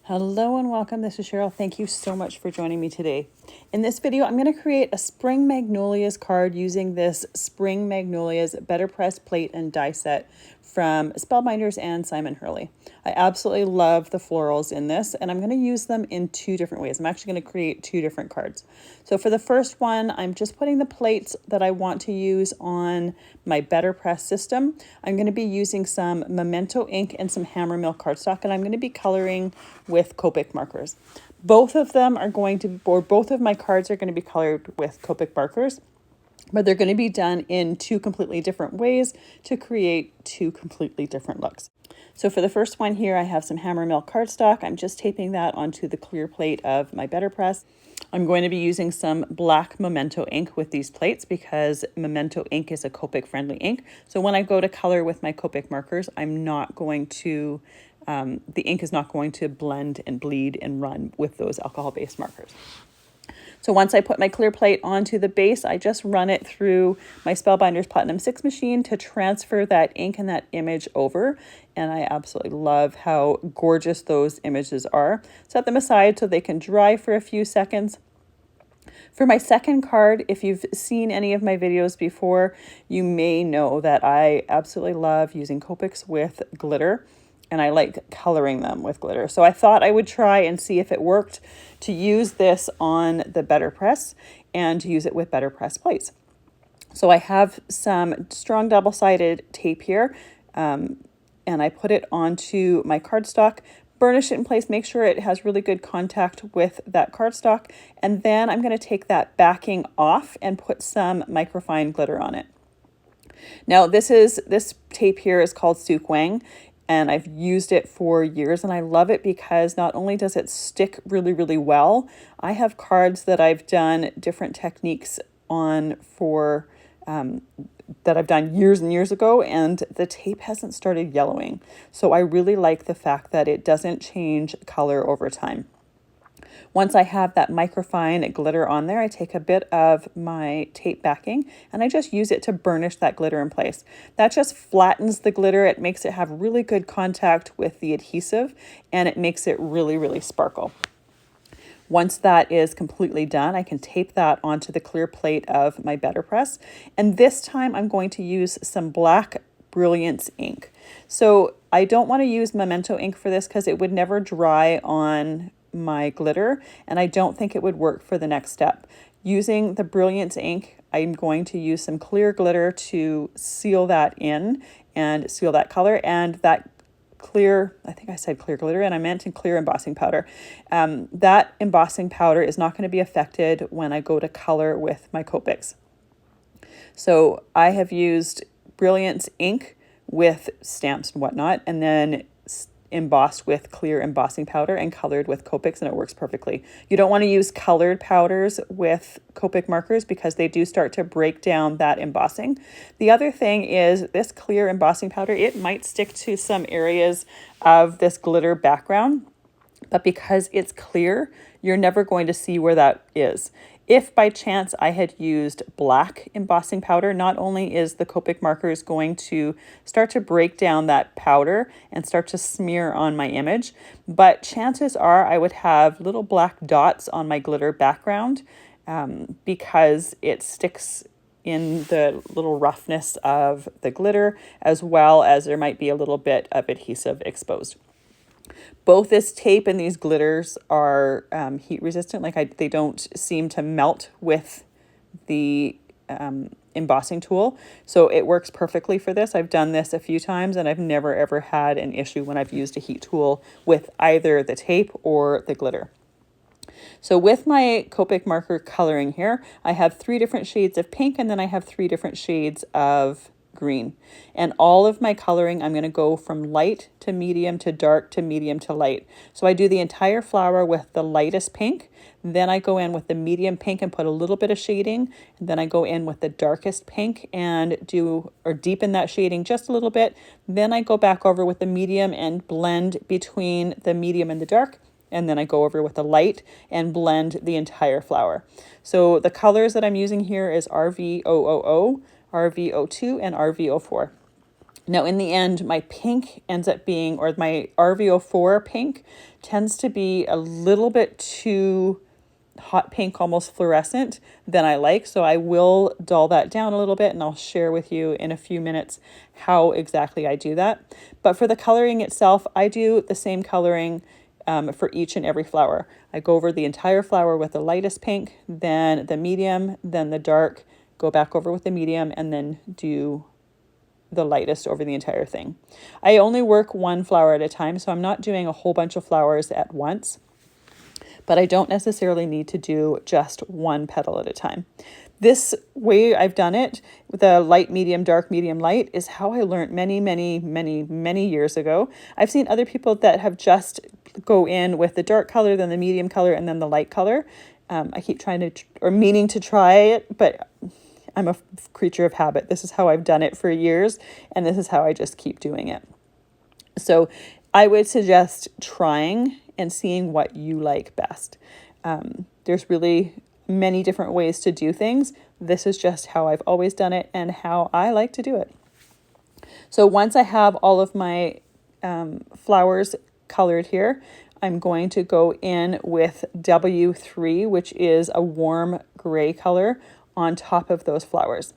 Hello and welcome. This is Cheryl. Thank you so much for joining me today. In this video, I'm going to create a Spring Magnolias card using this Spring Magnolias Better Press plate and die set from Spellbinders and Simon Hurley. I absolutely love the florals in this, and I'm going to use them in two different ways. I'm actually going to create two different cards. So for the first one, I'm just putting the plates that I want to use on my Better Press system. I'm going to be using some Memento ink and some Hammermill cardstock, and I'm going to be coloring with Copic markers. Both of them are going to, or both of my cards are going to be colored with Copic markers, but they're going to be done in two completely different ways to create two completely different looks. So for the first one here, I have some Hammermill cardstock. I'm just taping that onto the clear plate of my Better Press. I'm going to be using some black Memento ink with these plates because Memento ink is a Copic friendly ink. So when I go to color with my Copic markers, I'm not going to, the ink is not going to blend and bleed and run with those alcohol-based markers. So once I put my clear plate onto the base, I just run it through my Spellbinders Platinum 6 machine to transfer that ink and that image over. And I absolutely love how gorgeous those images are. Set them aside so they can dry for a few seconds. For my second card, if you've seen any of my videos before, you may know that I absolutely love using Copics with glitter. And I like coloring them with glitter. So I thought I would try and see if it worked to use this on the Better Press and to use it with Better Press plates. So I have some strong double-sided tape here, and I put it onto my cardstock, burnish it in place, make sure it has really good contact with that cardstock, and then I'm going to take that backing off and put some microfine glitter on it. Now this tape here is called Suk Wang, and I've used it for years, and I love it because not only does it stick really, really well, I have cards that I've done different techniques on for that I've done years and years ago, and the tape hasn't started yellowing. So I really like the fact that it doesn't change color over time. Once I have that microfine glitter on there, I take a bit of my tape backing and I just use it to burnish that glitter in place. That just flattens the glitter. It makes it have really good contact with the adhesive, and it makes it really, really sparkle. Once that is completely done, I can tape that onto the clear plate of my Better Press. And this time I'm going to use some black Brilliance ink. So I don't want to use Memento ink for this because it would never dry on my glitter, and I don't think it would work for the next step. Using the Brilliance ink, I'm going to use some clear glitter to seal that in and seal that color, and that clear, I think I said clear glitter and I meant in clear embossing powder. That embossing powder is not going to be affected when I go to color with my Copics. So I have used Brilliance ink with stamps and whatnot, and then embossed with clear embossing powder and colored with Copics, and it works perfectly. You don't want to use colored powders with Copic markers because they do start to break down that embossing. The other thing is this clear embossing powder, it might stick to some areas of this glitter background, but because it's clear, you're never going to see where that is. If by chance I had used black embossing powder, not only is the Copic markers going to start to break down that powder and start to smear on my image, but chances are I would have little black dots on my glitter background because it sticks in the little roughness of the glitter, as well as there might be a little bit of adhesive exposed. Both this tape and these glitters are heat resistant. They don't seem to melt with the embossing tool. So it works perfectly for this. I've done this a few times and I've never ever had an issue when I've used a heat tool with either the tape or the glitter. So with my Copic marker coloring here, I have 3 different shades of pink, and then I have 3 different shades of green. And all of my coloring, I'm going to go from light to medium to dark to medium to light. So I do the entire flower with the lightest pink, then I go in with the medium pink and put a little bit of shading, and then I go in with the darkest pink and deepen that shading just a little bit. Then I go back over with the medium and blend between the medium and the dark, and then I go over with the light and blend the entire flower. So the colors that I'm using here is RV000, RV02, and RV04. Now, in the end, my pink ends up being, or my RVO4 pink tends to be a little bit too hot pink, almost fluorescent than I like. So I will dull that down a little bit, and I'll share with you in a few minutes how exactly I do that. But for the coloring itself, I do the same coloring for each and every flower. I go over the entire flower with the lightest pink, then the medium, then the dark, go back over with the medium, and then do the lightest over the entire thing. I only work one flower at a time, so I'm not doing a whole bunch of flowers at once, but I don't necessarily need to do just one petal at a time. This way I've done it with a light, medium, dark, medium, light is how I learned many years ago. I've seen other people that have just go in with the dark color, then the medium color, and then the light color. I keep trying to, or meaning to try it, but I'm a creature of habit. This is how I've done it for years, and this is how I just keep doing it. So I would suggest trying and seeing what you like best. There's really many different ways to do things. This is just how I've always done it and how I like to do it. So once I have all of my flowers colored here, I'm going to go in with W3, which is a warm gray color, on top of those flowers.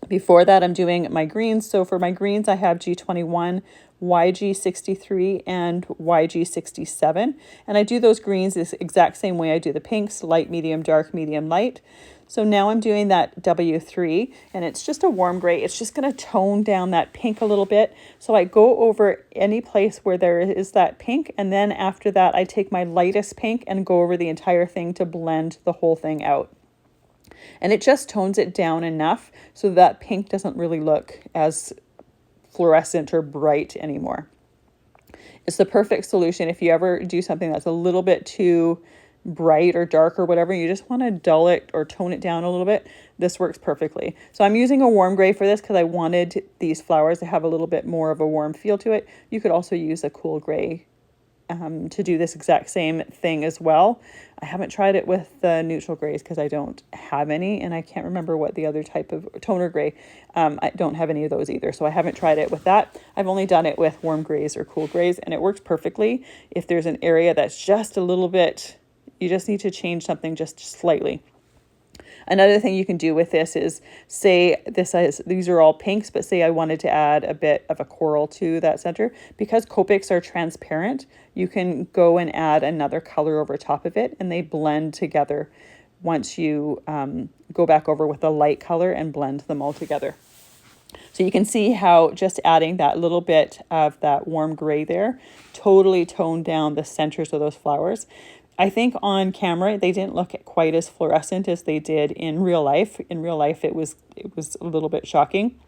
Before that, I'm doing my greens. So for my greens, I have G21, YG63, and YG67. And I do those greens the exact same way I do the pinks: light, medium, dark, medium, light. So now I'm doing that W3, and it's just a warm gray. It's just going to tone down that pink a little bit. So I go over any place where there is that pink, and then after that, I take my lightest pink and go over the entire thing to blend the whole thing out. And it just tones it down enough so that pink doesn't really look as fluorescent or bright anymore. It's the perfect solution if you ever do something that's a little bit too bright or dark or whatever. You just want to dull it or tone it down a little bit. This works perfectly. So I'm using a warm gray for this because I wanted these flowers to have a little bit more of a warm feel to it. You could also use a cool gray to do this exact same thing as well. I haven't tried it with the neutral grays because I don't have any, and I can't remember what the other type of toner gray. I don't have any of those either, so I haven't tried it with that. I've only done it with warm grays or cool grays, and it works perfectly. If there's an area that's just a little bit, you just need to change something just slightly. Another thing you can do with this is, say these are all pinks, but say I wanted to add a bit of a coral to that center. Because Copics are transparent, you can go and add another color over top of it, and they blend together once you go back over with a light color and blend them all together. So you can see how just adding that little bit of that warm gray there totally toned down the centers of those flowers. I think on camera, they didn't look quite as fluorescent as they did in real life. In real life, it was a little bit shocking,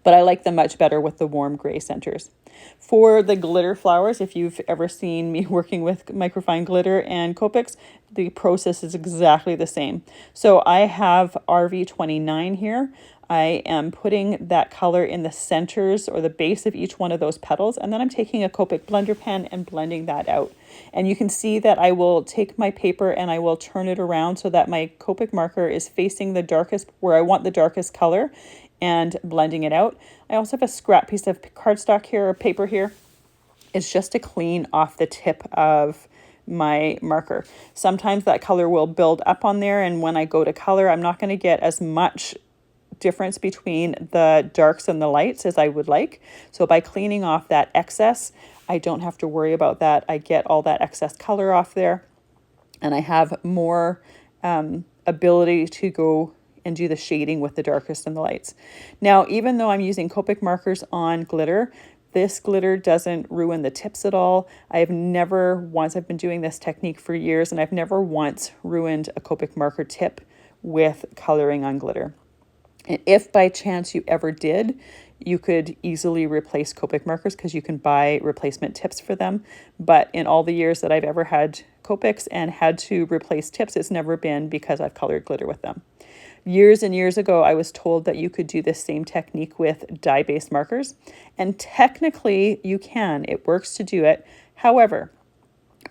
but I like them much better with the warm gray centers. For the glitter flowers, if you've ever seen me working with microfine glitter and Copics, the process is exactly the same. So I have RV29 here. I am putting that color in the centers or the base of each one of those petals, and then I'm taking a Copic blender pen and blending that out. And you can see that I will take my paper and I will turn it around so that my Copic marker is facing the darkest, where I want the darkest color, and blending it out. I also have a scrap piece of cardstock here, or paper here. It's just to clean off the tip of my marker. Sometimes that color will build up on there, and when I go to color, I'm not going to get as much difference between the darks and the lights as I would like. So by cleaning off that excess, I don't have to worry about that. I get all that excess color off there, and I have more ability to go and do the shading with the darkest and the lights. Now, even though I'm using Copic markers on glitter, this glitter doesn't ruin the tips at all. I've never once, I've been doing this technique for years, and I've never once ruined a Copic marker tip with coloring on glitter. And if by chance you ever did, you could easily replace Copic markers because you can buy replacement tips for them. But in all the years that I've ever had Copics and had to replace tips, it's never been because I've colored glitter with them. Years and years ago, I was told that you could do this same technique with dye-based markers. And technically, you can. It works to do it. However,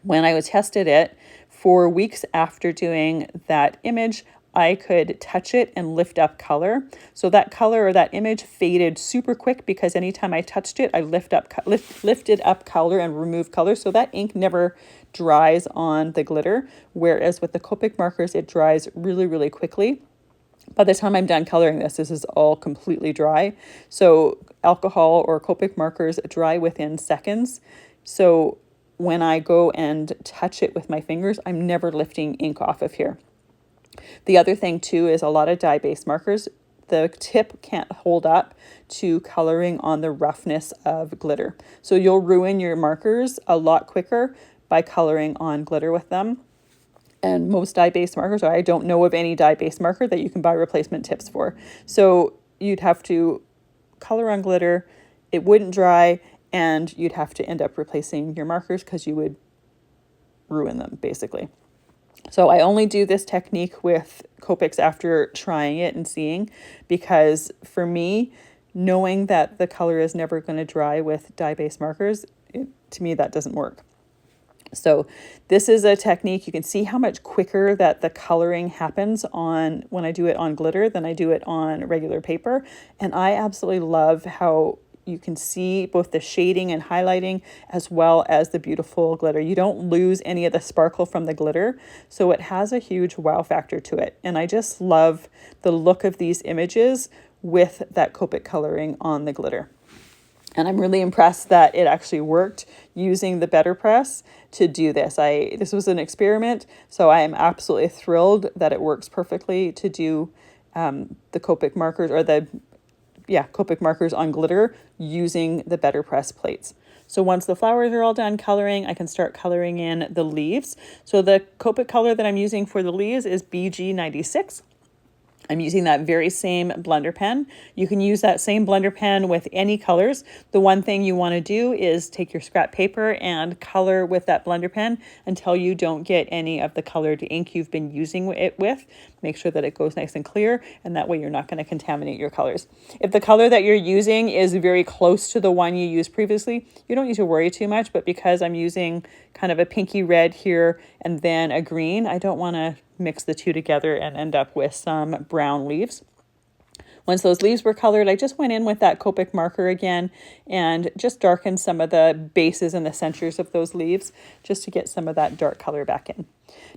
when I tested it, for weeks after doing that image, I could touch it and lift up color. So that color or that image faded super quick because anytime I touched it, I lifted up color and removed color. So that ink never dries on the glitter. Whereas with the Copic markers, it dries really, really quickly. By the time I'm done coloring this is all completely dry. So alcohol or Copic markers dry within seconds. So when I go and touch it with my fingers, I'm never lifting ink off of here. The other thing too is a lot of dye-based markers, the tip can't hold up to coloring on the roughness of glitter. So you'll ruin your markers a lot quicker by coloring on glitter with them. And most dye-based markers, or I don't know of any dye-based marker that you can buy replacement tips for. So you'd have to color on glitter, it wouldn't dry, and you'd have to end up replacing your markers because you would ruin them basically. So I only do this technique with Copics after trying it and seeing, because for me, knowing that the color is never going to dry with dye-based markers, to me that doesn't work. So this is a technique. You can see how much quicker that the coloring happens on when I do it on glitter than I do it on regular paper. And I absolutely love how you can see both the shading and highlighting as well as the beautiful glitter. You don't lose any of the sparkle from the glitter. So it has a huge wow factor to it. And I just love the look of these images with that Copic coloring on the glitter. And I'm really impressed that it actually worked using the Better Press to do this. This was an experiment, so I am absolutely thrilled that it works perfectly to do the Copic markers, or Copic markers on glitter using the Better Press plates. So once the flowers are all done coloring, I can start coloring in the leaves. So the Copic color that I'm using for the leaves is BG96. I'm using that very same blender pen. You can use that same blender pen with any colors. The one thing you want to do is take your scrap paper and color with that blender pen until you don't get any of the colored ink you've been using it with. Make sure that it goes nice and clear, and that way you're not going to contaminate your colors. If the color that you're using is very close to the one you used previously, you don't need to worry too much, but because I'm using kind of a pinky red here and then a green, I don't want to mix the two together and end up with some brown leaves. Once those leaves were colored, I just went in with that Copic marker again and just darkened some of the bases and the centers of those leaves just to get some of that dark color back in.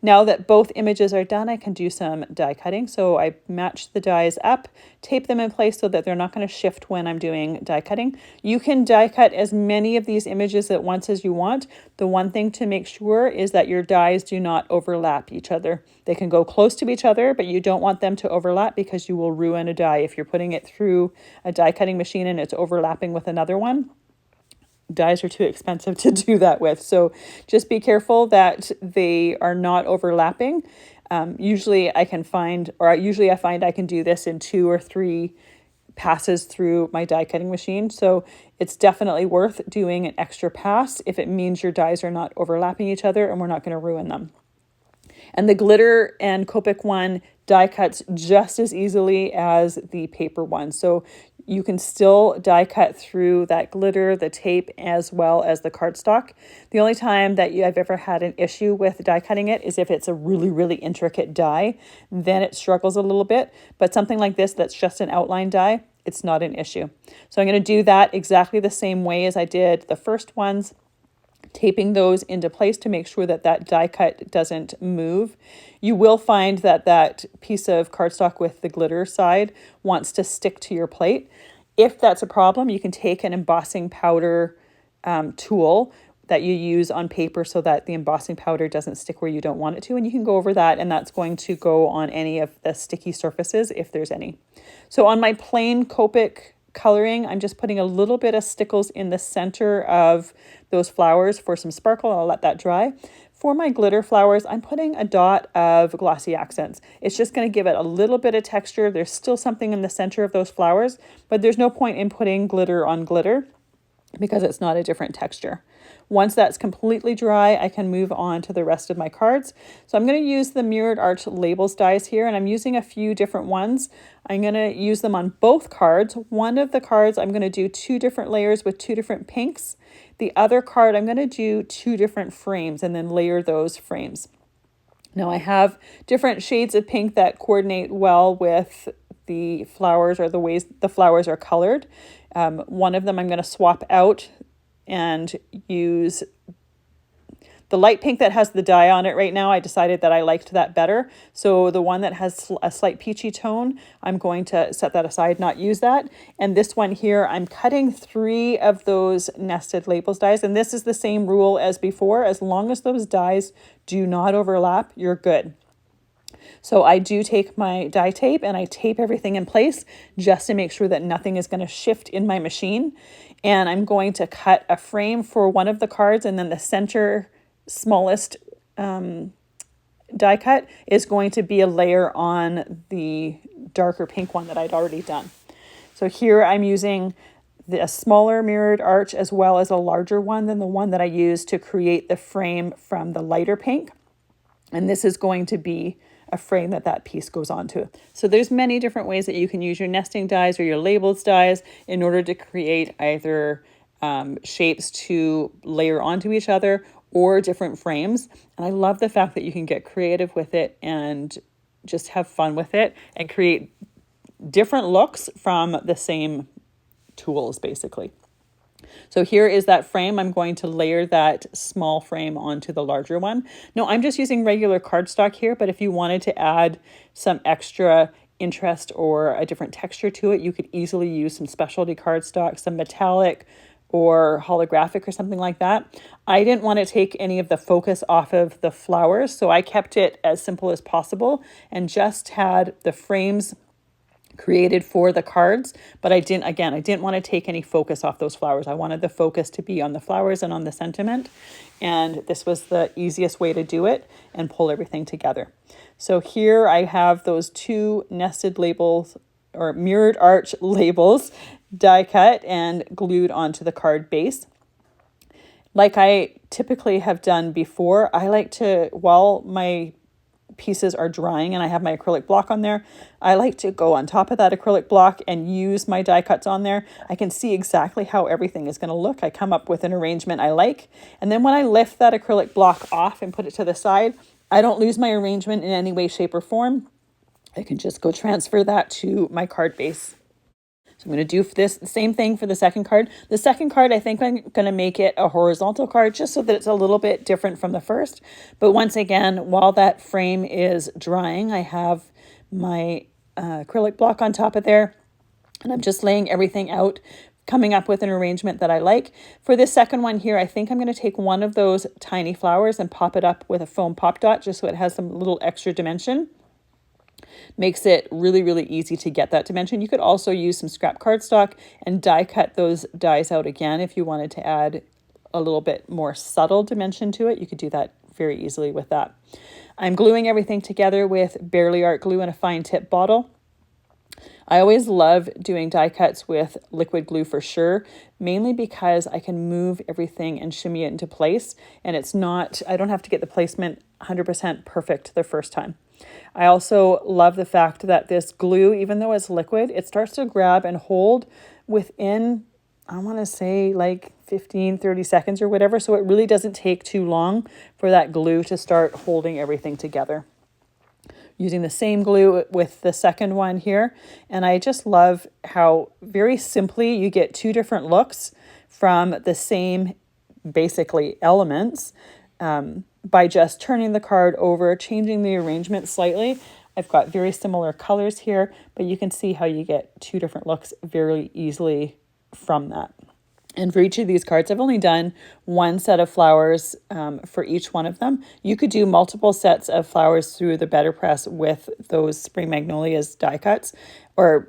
Now that both images are done, I can do some die cutting. So I match the dies up, tape them in place so that they're not going to shift when I'm doing die cutting. You can die cut as many of these images at once as you want. The one thing to make sure is that your dies do not overlap each other. They can go close to each other, but you don't want them to overlap because you will ruin a die. If you're putting it through a die cutting machine and it's overlapping with another one, dies are too expensive to do that with. So just be careful that they are not overlapping. Usually I find I can do this in 2 or 3 passes through my die cutting machine. So it's definitely worth doing an extra pass if it means your dies are not overlapping each other and we're not going to ruin them. And the glitter and Copic one die cuts just as easily as the paper one. So you can still die cut through that glitter, the tape, as well as the cardstock. The only time that I've ever had an issue with die cutting it is if it's a really, really intricate die. Then it struggles a little bit. But something like this that's just an outline die, it's not an issue. So I'm going to do that exactly the same way as I did the first ones, taping those into place to make sure that that die cut doesn't move. You will find that that piece of cardstock with the glitter side wants to stick to your plate. If that's a problem, you can take an embossing powder tool that you use on paper so that the embossing powder doesn't stick where you don't want it to, and you can go over that, and that's going to go on any of the sticky surfaces if there's any. So on my plain Copic coloring, I'm just putting a little bit of stickles in the center of those flowers for some sparkle. I'll let that dry. For my glitter flowers, I'm putting a dot of glossy accents. It's just going to give it a little bit of texture. There's still something in the center of those flowers, but there's no point in putting glitter on glitter because it's not a different texture. Once that's completely dry, I can move on to the rest of my cards. So I'm going to use the Mirrored Art Labels dies here, and I'm using a few different ones. I'm going to use them on both cards. One of the cards, I'm going to do 2 different layers with 2 different pinks. The other card, I'm going to do 2 different frames and then layer those frames. Now I have different shades of pink that coordinate well with the flowers or the ways the flowers are colored. One of them I'm going to swap out and use the light pink that has the dye on it right now. I decided that I liked that better. So the one that has a slight peachy tone, I'm going to set that aside, not use that. And this one here, I'm cutting 3 of those nested labels dies. And this is the same rule as before. As long as those dies do not overlap, you're good. So I do take my die tape and I tape everything in place just to make sure that nothing is going to shift in my machine. And I'm going to cut a frame for one of the cards, and then the center smallest die cut is going to be a layer on the darker pink one that I'd already done. So here I'm using a smaller mirrored arch as well as a larger one than the one that I used to create the frame from the lighter pink. And this is going to be a frame that piece goes onto. So there's many different ways that you can use your nesting dies or your labels dies in order to create either shapes to layer onto each other or different frames. And I love the fact that you can get creative with it and just have fun with it and create different looks from the same tools, basically. So here is that frame. I'm going to layer that small frame onto the larger one. No, I'm just using regular cardstock here, but if you wanted to add some extra interest or a different texture to it, you could easily use some specialty cardstock, some metallic or holographic or something like that. I didn't want to take any of the focus off of the flowers, so I kept it as simple as possible and just had the frames created for the cards, but I didn't want to take any focus off those flowers. I wanted the focus to be on the flowers and on the sentiment, and this was the easiest way to do it and pull everything together. So here I have those 2 nested labels or mirrored arch labels die cut and glued onto the card base. Like I typically have done before, I like to, while my pieces are drying and I have my acrylic block on there, I like to go on top of that acrylic block and use my die cuts on there. I can see exactly how everything is going to look. I come up with an arrangement I like. And then when I lift that acrylic block off and put it to the side, I don't lose my arrangement in any way, shape, or form. I can just go transfer that to my card base. So I'm going to do this same thing for the second card. The second card, I think I'm going to make it a horizontal card just so that it's a little bit different from the first. But once again, while that frame is drying, I have my acrylic block on top of there, and I'm just laying everything out, coming up with an arrangement that I like. For this second one here, I think I'm going to take one of those tiny flowers and pop it up with a foam pop dot just so it has some little extra dimension. Makes it really, really easy to get that dimension. You could also use some scrap cardstock and die cut those dies out again if you wanted to add a little bit more subtle dimension to it. You could do that very easily with that. I'm gluing everything together with Barely Art glue in a fine tip bottle. I always love doing die cuts with liquid glue for sure, mainly because I can move everything and shimmy it into place, and I don't have to get the placement 100% perfect the first time. I also love the fact that this glue, even though it's liquid, it starts to grab and hold within, I want to say like 15, 30 seconds or whatever. So it really doesn't take too long for that glue to start holding everything together. Using the same glue with the second one here. And I just love how very simply you get 2 different looks from the same basically elements by just turning the card over, changing the arrangement slightly. I've got very similar colors here, but you can see how you get 2 different looks very easily from that. And for each of these cards, I've only done 1 set of flowers for each one of them. You could do multiple sets of flowers through the Better Press with those Spring Magnolias die cuts or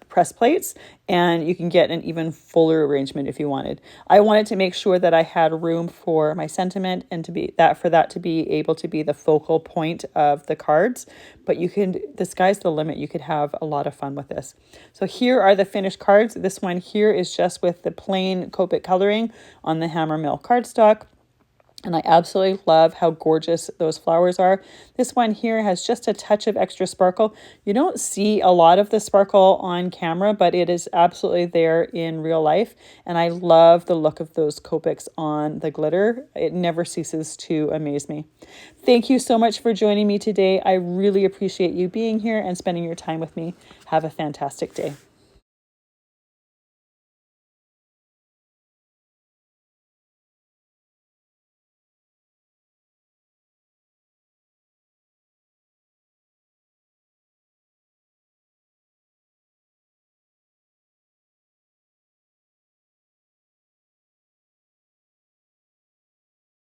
press plates, and you can get an even fuller arrangement if you wanted. I wanted to make sure that I had room for my sentiment and for that to be able to be the focal point of the cards. But the sky's the limit. You could have a lot of fun with this. So here are the finished cards. This one here is just with the plain Copic coloring on the Hammer Mill cardstock. And I absolutely love how gorgeous those flowers are. This one here has just a touch of extra sparkle. You don't see a lot of the sparkle on camera, but it is absolutely there in real life. And I love the look of those Copics on the glitter. It never ceases to amaze me. Thank you so much for joining me today. I really appreciate you being here and spending your time with me. Have a fantastic day.